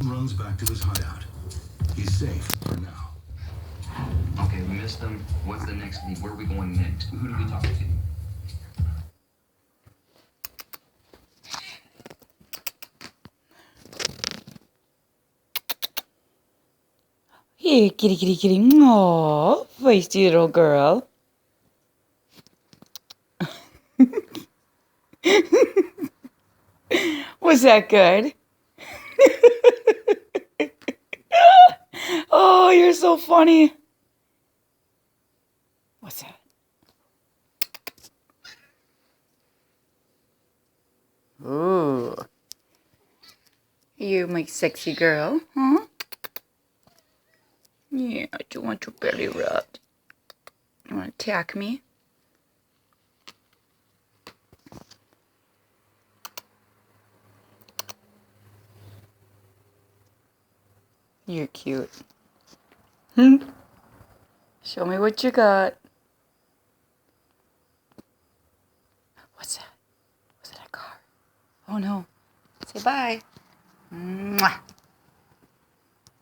Runs back to his hideout. He's safe for now. Okay, we missed them. What's the next lead? Where are we going next? Who do we talk to? Here, kitty, kitty, kitty. Aww, feisty little girl. Was that good? Oh, you're so funny. What's that? Ooh. You my sexy girl, huh? Yeah, do you want your belly rubbed? You want to attack me? You're cute. Show me what you got. What's that? Was it a car? Oh no. Say bye. Mwah.